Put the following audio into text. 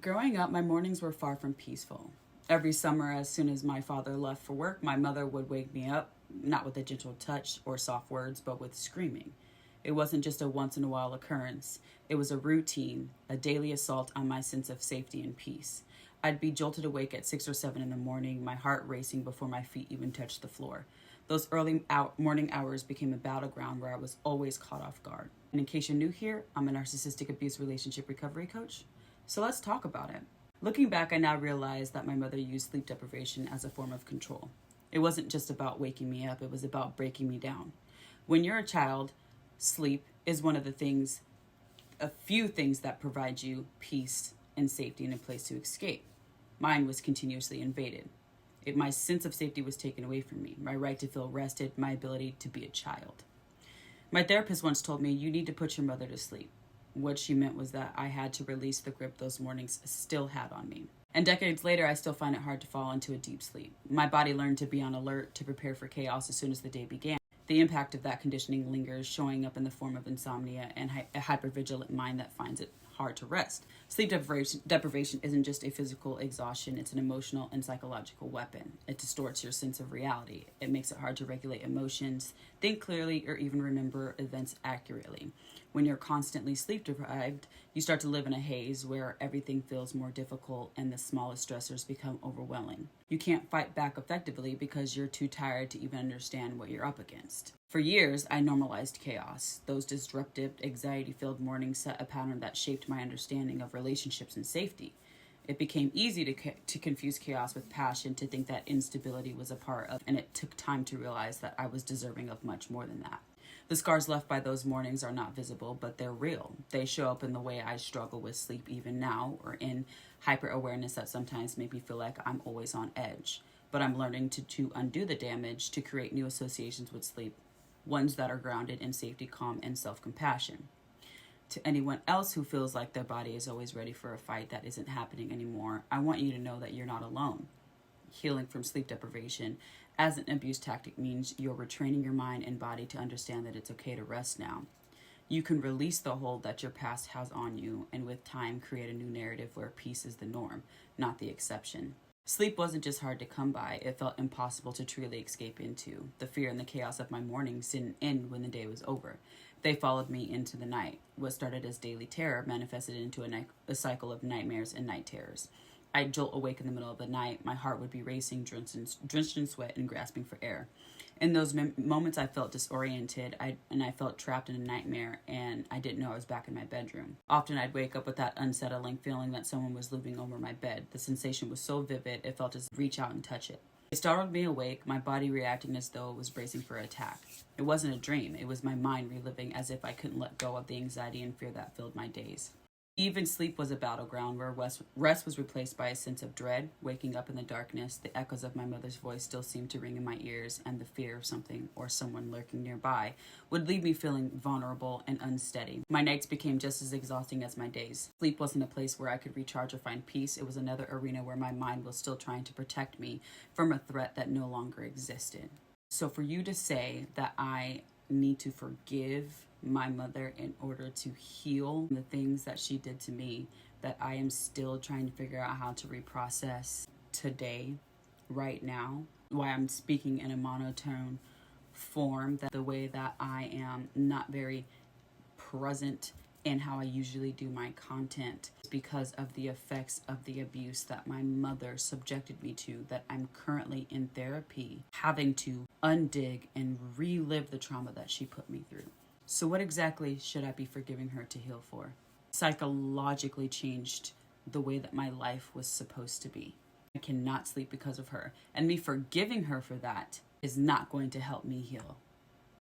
Growing up, my mornings were far from peaceful. Every summer, as soon as my father left for work, my mother would wake me up, not with a gentle touch or soft words, but with screaming. It wasn't just a once in a while occurrence, it was a routine, a daily assault on my sense of safety and peace. I'd be jolted awake at 6 or 7 in the morning, my heart racing before my feet even touched the floor. Those morning hours became a battleground where I was always caught off guard. And in case you're new here, I'm a narcissistic abuse relationship recovery coach. So let's talk about it. Looking back, I now realize that my mother used sleep deprivation as a form of control. It wasn't just about waking me up, it was about breaking me down. When you're a child, sleep is one of a few things that provide you peace and safety and a place to escape. Mine was continuously invaded. My sense of safety was taken away from me, my right to feel rested, my ability to be a child. My therapist once told me, "You need to put your mother to sleep." What she meant was that I had to release the grip those mornings still had on me. And decades later, I still find it hard to fall into a deep sleep. My body learned to be on alert, to prepare for chaos as soon as the day began. The impact of that conditioning lingers, showing up in the form of insomnia and a hypervigilant mind that finds it hard to rest. Sleep deprivation isn't just a physical exhaustion, it's an emotional and psychological weapon. It distorts your sense of reality. It makes it hard to regulate emotions, think clearly, or even remember events accurately. When you're constantly sleep deprived, you start to live in a haze where everything feels more difficult and the smallest stressors become overwhelming. You can't fight back effectively because you're too tired to even understand what you're up against. For years, I normalized chaos. Those disruptive, anxiety-filled mornings set a pattern that shaped my understanding of relationships and safety. It became easy to confuse chaos with passion, to think that instability was a part of, and it took time to realize that I was deserving of much more than that. The scars left by those mornings are not visible, but they're real. They show up in the way I struggle with sleep even now, or in hyper-awareness that sometimes make me feel like I'm always on edge. But I'm learning to undo the damage, to create new associations with sleep, ones that are grounded in safety, calm, and self-compassion. To anyone else who feels like their body is always ready for a fight that isn't happening anymore, I want you to know that you're not alone. Healing from sleep deprivation as an abuse tactic means you're retraining your mind and body to understand that it's okay to rest now. You can release the hold that your past has on you, and with time create a new narrative where peace is the norm, not the exception. Sleep wasn't just hard to come by, it felt impossible to truly escape into. The fear and the chaos of my mornings didn't end when the day was over. They followed me into the night. What started as daily terror manifested into a cycle of nightmares and night terrors. I'd jolt awake in the middle of the night. My heart would be racing, drenched in sweat and grasping for air. In those moments, I felt disoriented, and I felt trapped in a nightmare, and I didn't know I was back in my bedroom. Often, I'd wake up with that unsettling feeling that someone was looming over my bed. The sensation was so vivid, it felt as if I could reach out and touch it. It startled me awake, my body reacting as though it was bracing for attack. It wasn't a dream. It was my mind reliving as if I couldn't let go of the anxiety and fear that filled my days. Even sleep was a battleground where rest was replaced by a sense of dread. Waking up in the darkness, the echoes of my mother's voice still seemed to ring in my ears, and the fear of something or someone lurking nearby would leave me feeling vulnerable and unsteady. My nights became just as exhausting as my days. Sleep wasn't a place where I could recharge or find peace. It was another arena where my mind was still trying to protect me from a threat that no longer existed. So for you to say that I need to forgive my mother in order to heal the things that she did to me, that I am still trying to figure out how to reprocess today, right now, why I'm speaking in a monotone form, that the way that I am not very present in how I usually do my content is because of the effects of the abuse that my mother subjected me to, that I'm currently in therapy having to undig and relive the trauma that she put me through. So what exactly should I be forgiving her to heal for? Psychologically changed the way that my life was supposed to be. I cannot sleep because of her, and me forgiving her for that is not going to help me heal.